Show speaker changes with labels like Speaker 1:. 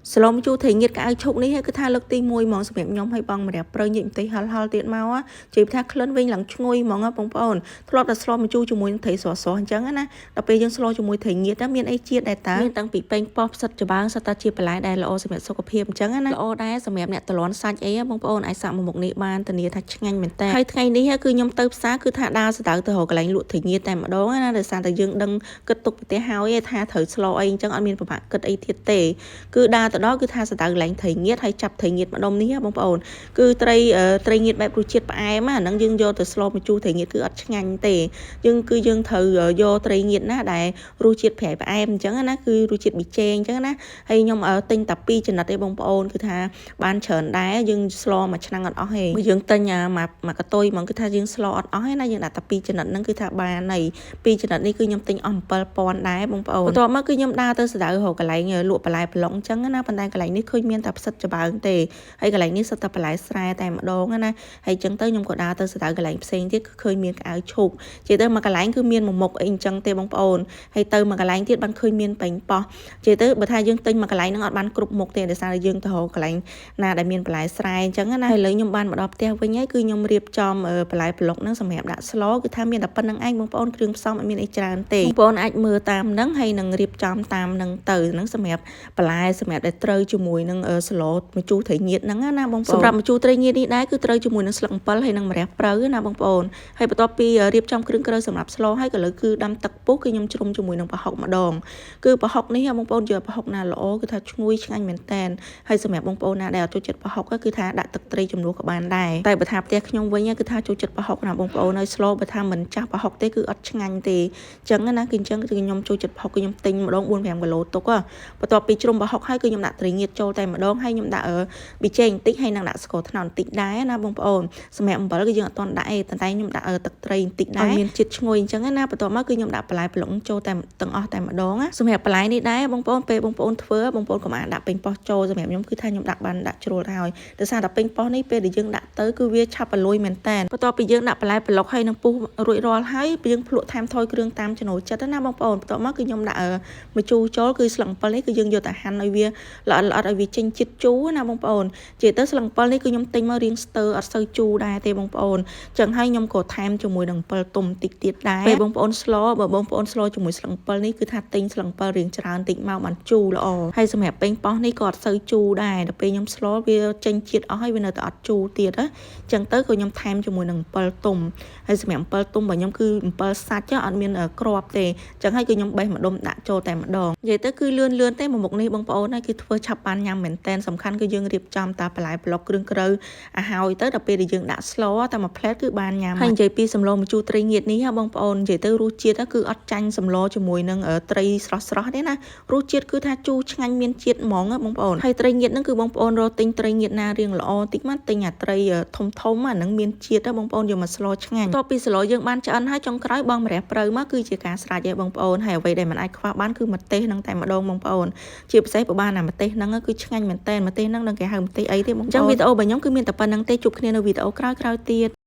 Speaker 1: Salom chú thấy nhiệt cái chụp này hay cứ tha lực tinh môi mong sầm nhóm hay bằng mà đẹp prơi nhịn tay hal hal tiệt mau á chỉ tha khấn vinh lặng ngôi mong á bông bồn thọt là salom chú cho môi thấy xóa xóa chẳng á na đặc biệt dân salom cho môi thấy nhiệt đó miền ai chia đại tá miền tăng bị beng pop sắt cho bang sắt ta chia lại đại là ô sầm sọc phim chẳng á na ô đại sầm nè tờ lón sai ấy bông bồn ai sạm một nị ban tờ nị thạch nhanh mình tay hay ngàyนี้cứ nhóm tơ xá cứ tha đa sẽ tạo từ hồ cái lạnh lụt thấy nhiệt tại mà đó na để sang từ dương đăng kết tục té hao ấy tha thở salom ấy chẳng ăn miền của bạn kết ấy thiệt tệ cứ đa từ đó cứ tha sẽ tạo lạnh thấy nhiệt hay chập thấy nhiệt mà đông ní bông bồn cứ tây nhiệtបែប រសជាតិផ្អែមហ្នឹងយើងយកទៅស្លមកជូរត្រីងៀតគឺអត់ឆ្ងាញ់ទេយើងគឺយើងត្រូវយកត្រីងៀតណាដែលរសជាតិប្រៃផ្អែមអញ្ចឹងណាគឺរសជាតិប៊ីចេងអញ្ចឹងណាហើយខ្ញុំទិញតែ2ចំណិតទេបងប្អូនគឺថាបានច្រើនដែរយើងស្លមួយឆ្នាំងអត់អស់ទេយើងទិញមួយកតុយហ្មងគឺថាយើងស្លអត់អស់ទេណាយើងដាក់តែ2ចំណិតហ្នឹងគឺថាបានហើយ2ចំណិតនេះគឺខ្ញុំទិញអស់7000ដែរបងប្អូនបន្ទាប់មកគឺខ្ញុំដើរទៅសដៅរកកន្លែងលក់បន្លែប្លុកអញ្ចឹងណាប៉ុន្តែកន្លែងនេះឃើញមានតែផ្សិតច្បើងទេហើយកន្លែងនេះសិតតែបន្លែស្រែតែម្ដងណាហើយអញ្ចឹងទៅខ្ញុំក៏ដើរទៅសដៅកន្លែងផ្សេងទៀតគឺឃើញមានកៅឈូកជាទៅមកកន្លែងគឺមានមួយមុខអីអញ្ចឹងទេបងប្អូនហើយទៅមកកន្លែងទៀតបានឃើញមានប៉េងប៉ោះជាទៅបើថាយើងទិញមកកន្លែងហ្នឹងអត់បានគ្រប់មុខទេដោយសារយើងទៅរកកន្លែងណាដែលមានបន្លែស្រែអញ្ចឹងណាហើយឥឡូវខ្ញុំបានមកដល់ផ្ទះវិញហើយគឺខ្ញុំរៀបចំបន្លែប្លុកហ្នឹងសម្រាប់ដាក់ស្លគឺថាមានតែប៉ុណ្្នឹងឯងបងប្អូនគ្រឿងផ្សំអត់មានអីច្រើនទេបងប្អូនអាចមើលតាមហ្នឹងហើយនឹងរៀបចំតាមហ្នឹងទៅហ្នឹងសម្រាប់បន្លែសម្រាប់ដែលត្រូវជាមួយនឹងស្លម្ជូរត្រីងៀតហ្នឹងណាបងប្អូនសម្រាប់ម្ជូរត្រីងៀតនេះដែរគឺត្រូវជាមួយនឹងស្លឹកអំពិលហើយនឹងម្រះព្រៅណាបងប្អូនហើយបន្ទាប់ពីរៀបចំគ្រឿងក្រូចសម្រាប់ស្លហើយក៏លើគឺដាំទឹកពុះគឺខ្ញុំជ្រុំជាមួយនឹងប្រហុកម្ដងគឺប្រហុកនេះបងប្អូនយកប្រហុកណាល្អគឺថាឈ្ងុយឆ្ងាញ់មែនតែនហើយសម្រាប់បងប្អូនណាដែលអត់ចូលចិត្តប្រហុកគឺថាដាក់ទឹកត្រីជំនួសក៏បានដែរតែបើថាផ្ទះខ្ញុំវិញគឺថាចូលចិត្តប្រហុកណាបងប្អូនហើយស្លបើថាមិនចាស់ប្រហុកទេគឺអត់ឆ្ងាញ់ទេអញ្ចឹងណាគឺអញ្ចឹងគឺខ្ញុំចូលចិត្តប្រហុកគឺខ្ញុំទិញម្ដង 4-5 គីឡូទុកបន្ទាប់ពីជ្រុំប្រហុកហើយគឺខ្ញុំដាក់ត្រីងៀតចូលតែម្ដងហើយខ្ញុំដាក់ប៊ីចេងបន្តិចហើយនឹងដាក់ស្ករត្នោតបន្តិចដែរណាបងប្អូនសម្រាប់អំបិលគឺយើងអត់ទាន់ដាក់ទេតែខ្ញុំដាក់ទឹកត្រីបន្តិចដែរមានជាតិឈ្ងុយអញ្ចឹងណាបន្ទាប់មកគឺខ្ញុំដាក់បន្លែប្លុកចូលតែទាំងអស់តែម្ដងណាសម្រាប់បន្លែនេះដែរបងប្អូនពេលបងប្អូនធ្វើបងប្អូនកុំអានដាក់ពេញប៉ោះចូលសម្រាប់ខ្ញុំគឺថាខ្ញុំដាក់បានដាក់ជ្រុលហើយដោយសារតែពេញប៉ោះនេះពេលដែលយើងដាក់ទៅគឺវាឆាប់រលួយមែនតើបន្ទាប់ពីយើងដាក់បន្លែប្លុកហើយនឹងពុះរួចរាល់ហើយយើងភ្លក់ថែមថយគ្រឿងតាមចំណូលចិត្តណាបងប្អូនបន្ទាប់មកគឺខ្ញុំដាក់ម្ជូរចូលគឺស្លឹកអំពិលនេះគឺយើងយកទៅហាន់ឲ្យវាល្អិតឲ្យវាចេញជាតិជូរណាបងប្អូនជាទៅស្លឹកអំពិលនេះគឺខ្ញុំទិញមករៀងស្ទើអត់សូវជូរដែរទេបងប្អូនចឹងហើយខ្ញុំក៏ថែមជាមួយនឹងអំពិលទុំតិចទៀតដែរពេលបងប្អូនស្លបើបងប្អូនស្លជាមួយស្លឹកអំពិលនេះគឺថាទិញស្លឹកអំពិលរៀងច្រើនតិចមកបានជូរល្អហើយសម្រាប់ប៉េងប៉ោះនេះក៏អត់សូវជូរដែរដល់ពេលខ្ញុំស្លវាចេញជាតិអស់ហើយវានៅតែអត់ជូរទៀតណាចឹងទៅក៏ខ្ញុំថែមជាមួយនឹងអំពិលទុំហើយសម្រាប់អំពិលទុំរបស់ខ្ញុំគឺអំពិលសាច់អត់មានគ្រាប់ទេចឹងហើយគឺខ្ញុំបេះម្ដុំដាក់ចូលតែម្ដងនិយាយទៅគឺលឿនទេមុខនេះបងប្អូនហើយគឺធ្វើឆាប់បានញ៉ាំមែនតែនសំខាន់គឺយើងរៀបចំតាបន្លែប្លុកគ្រឿងក្រូវឲ្យហើយទៅដល់ពេលដែលយើងដាក់ស្លតែមួយផ្លែតគឺបានញ៉ាំហើយនិយាយពីសម្លម្ជូរត្រីងៀតនេះបងប្អូននិយាយទៅរសជាតិគឺអត់ចាញ់សម្លជាមួយនឹងត្រីស្រស់ទេណារសជាតិគឺថាជូរឆ្ងាញ់មានជាតិហ្មងបងប្អូនហើយត្រីងៀតហ្នឹងគឺបងប្អូនរកទិញត្រីងៀតណារៀងល្អតិចមកទិញអាត្រីធំអាហ្នឹងមានជាតិបងប្អូនយកមកស្លឆ្ងាញ់បន្ទាប់ពីស្លយើងបានឆ្អិនហើយចុងក្រោយបងម្រះព្រៅមកគឺជាការស្រេចហើយបងប្អូនហើយអ្វីដែលមិនអាចខ្វះបានគឺម្ទេសហ្នឹងតែម្ដងបងប្អូនជាពិសេសបើបានអាម្ទេសហ្នឹងគឺឆ្ងាញ់មែនតើម្ទេសហ្នឹងនឹងគេហៅម្ទេសអីទេបងប្អូនអញ្ចឹងវីដេអូរបស់ខ្ញុំគឺមានតែប៉ុណ្្នឹងទេជួបគ្នានៅវីដេអូក្រោយៗទៀត